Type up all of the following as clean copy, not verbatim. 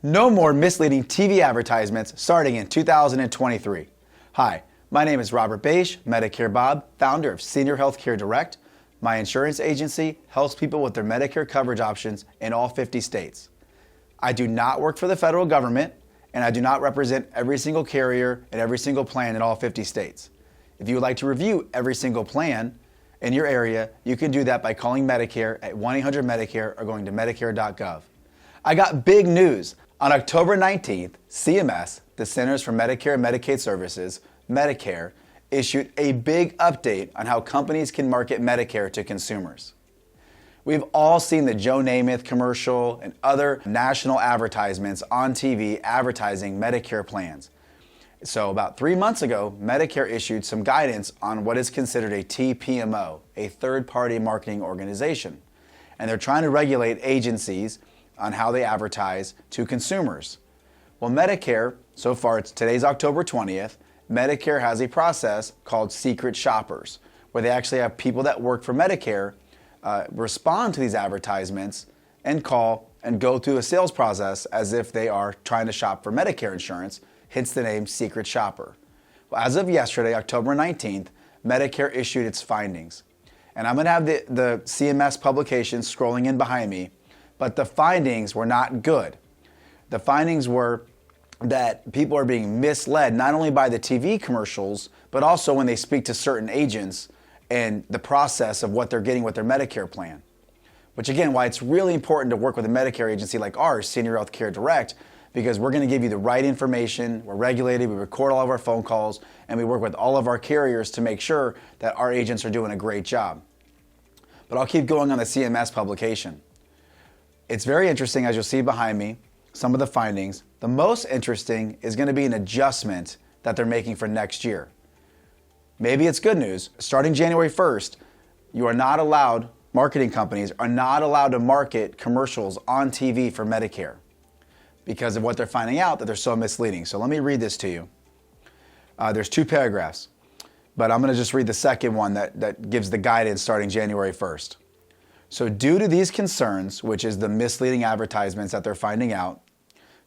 No more misleading TV advertisements starting in 2023. Hi, my name is Robert Bache, Medicare Bob, founder of Senior Healthcare Direct. My insurance agency helps people with their Medicare coverage options in all 50 states. I do not work for the federal government, and I do not represent every single carrier and every single plan in all 50 states. If you would like to review every single plan in your area, you can do that by calling Medicare at 1-800-MEDICARE or going to medicare.gov. I got big news. On October 19th, CMS, the Centers for Medicare and Medicaid Services, Medicare, issued a big update on how companies can market Medicare to consumers. We've all seen the Joe Namath commercial and other national advertisements on TV advertising Medicare plans. So about 3 months ago, Medicare issued some guidance on what is considered a TPMO, a third-party marketing organization. And they're trying to regulate agencies on how they advertise to consumers. Well, Medicare, so far, today's October 20th, Medicare has a process called secret shoppers, where they actually have people that work for Medicare respond to these advertisements and call and go through a sales process as if they are trying to shop for Medicare insurance, hence the name secret shopper. Well, as of yesterday, October 19th, Medicare issued its findings. And I'm going to have the CMS publication scrolling in behind me, but the findings were not good. The findings were that people are being misled not only by the TV commercials, but also when they speak to certain agents and the process of what they're getting with their Medicare plan. Which again, why it's really important to work with a Medicare agency like ours, Senior Healthcare Direct, because we're going to give you the right information, we're regulated, we record all of our phone calls, and we work with all of our carriers to make sure that our agents are doing a great job. But I'll keep going on the CMS publication. It's very interesting, as you'll see behind me, some of the findings. The most interesting is going to be an adjustment that they're making for next year. Maybe it's good news. Starting January 1st, you are not allowed, marketing companies are not allowed to market commercials on TV for Medicare because of what they're finding out that they're so misleading. So let me read this to you. There's 2 paragraphs, but I'm going to just read the second one that gives the guidance starting January 1st. So due to these concerns, which is the misleading advertisements that they're finding out,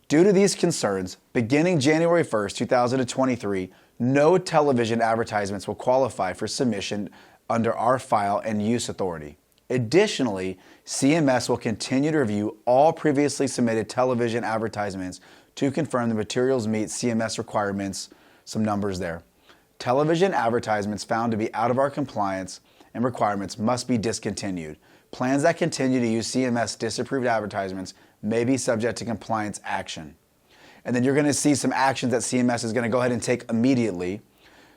due to these concerns, beginning January 1st, 2023, no television advertisements will qualify for submission under our file and use authority. Additionally, CMS will continue to review all previously submitted television advertisements to confirm the materials meet CMS requirements, some numbers there. Television advertisements found to be out of our compliance and requirements must be discontinued. Plans that continue to use CMS disapproved advertisements may be subject to compliance action. And then you're going to see some actions that CMS is going to go ahead and take immediately.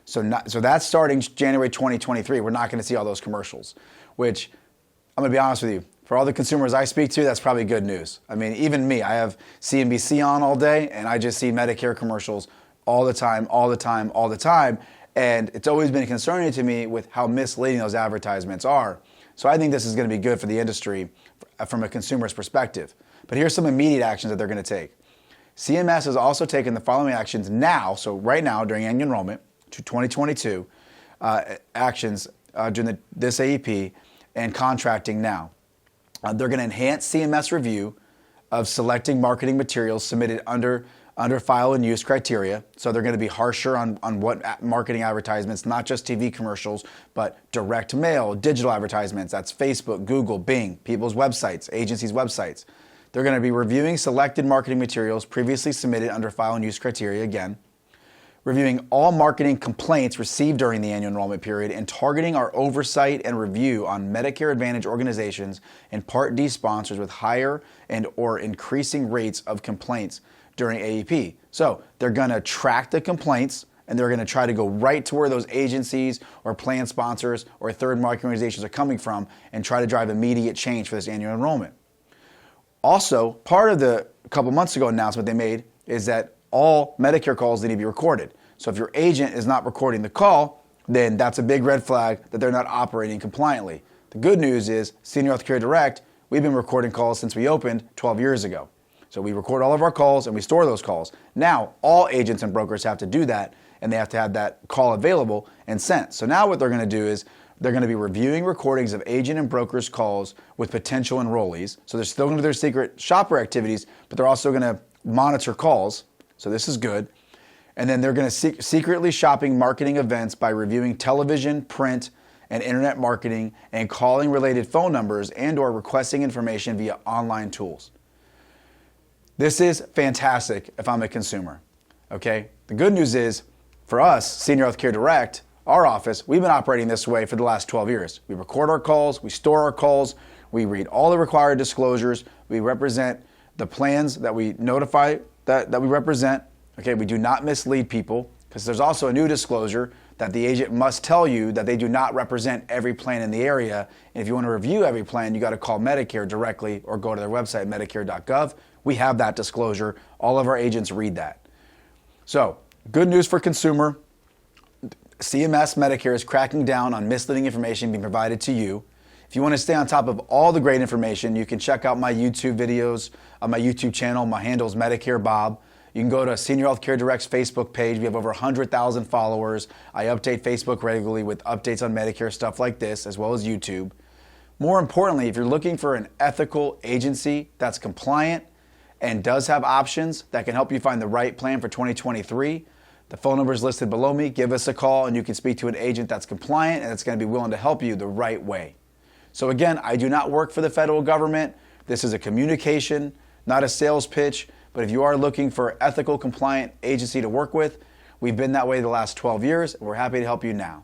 So that's starting January 2023. We're not going to see all those commercials, which I'm going to be honest with you. For all the consumers I speak to, that's probably good news. I mean, even me, I have CNBC on all day, and I just see Medicare commercials all the time. And it's always been concerning to me with how misleading those advertisements are. So I think this is going to be good for the industry from a consumer's perspective. But here's some immediate actions that they're going to take. CMS has also taken the following actions now, so right now during annual enrollment to 2022, actions during this AEP and contracting now. They're going to enhance CMS review of selecting marketing materials submitted under file and use criteria. So they're going to be harsher on what marketing advertisements, not just TV commercials, but direct mail, digital advertisements. That's Facebook, Google, Bing, people's websites, agencies' websites. They're going to be reviewing selected marketing materials previously submitted under file and use criteria again, reviewing all marketing complaints received during the annual enrollment period, and targeting our oversight and review on Medicare Advantage organizations and Part D sponsors with higher and or increasing rates of complaints during AEP. So they're going to track the complaints and they're going to try to go right to where those agencies or plan sponsors or third marketing organizations are coming from and try to drive immediate change for this annual enrollment. Also, part of the couple months ago announcement they made is that all Medicare calls need to be recorded. So if your agent is not recording the call, then that's a big red flag that they're not operating compliantly. The good news is Senior Healthcare Direct, we've been recording calls since we opened 12 years ago. So we record all of our calls and we store those calls. Now, all agents and brokers have to do that, and they have to have that call available and sent. So now what they're going to do is they're going to be reviewing recordings of agent and brokers' calls with potential enrollees. So they're still going to do their secret shopper activities, but they're also going to monitor calls, so this is good. And then they're going to secretly shopping marketing events by reviewing television, print, and internet marketing and calling related phone numbers and or requesting information via online tools. This is fantastic if I'm a consumer, okay? The good news is, for us, Senior Healthcare Direct, our office, we've been operating this way for the last 12 years. We record our calls, we store our calls, we read all the required disclosures, we represent the plans that we notify that we represent, okay? We do not mislead people, because there's also a new disclosure that the agent must tell you that they do not represent every plan in the area. And if you want to review every plan, you got to call Medicare directly or go to their website, medicare.gov. We have that disclosure. All of our agents read that. So, good news for consumer. CMS Medicare is cracking down on misleading information being provided to you. If you want to stay on top of all the great information, you can check out my YouTube videos on my YouTube channel. My handle is Medicare Bob. You can go to Senior Healthcare Direct's Facebook page. We have over 100,000 followers. I update Facebook regularly with updates on Medicare, stuff like this, as well as YouTube. More importantly, if you're looking for an ethical agency that's compliant and does have options that can help you find the right plan for 2023, the phone number is listed below me. Give us a call and you can speak to an agent that's compliant and that's going to be willing to help you the right way. So again, I do not work for the federal government. This is a communication, not a sales pitch. But if you are looking for an ethical, compliant agency to work with, we've been that way the last 12 years, and we're happy to help you now.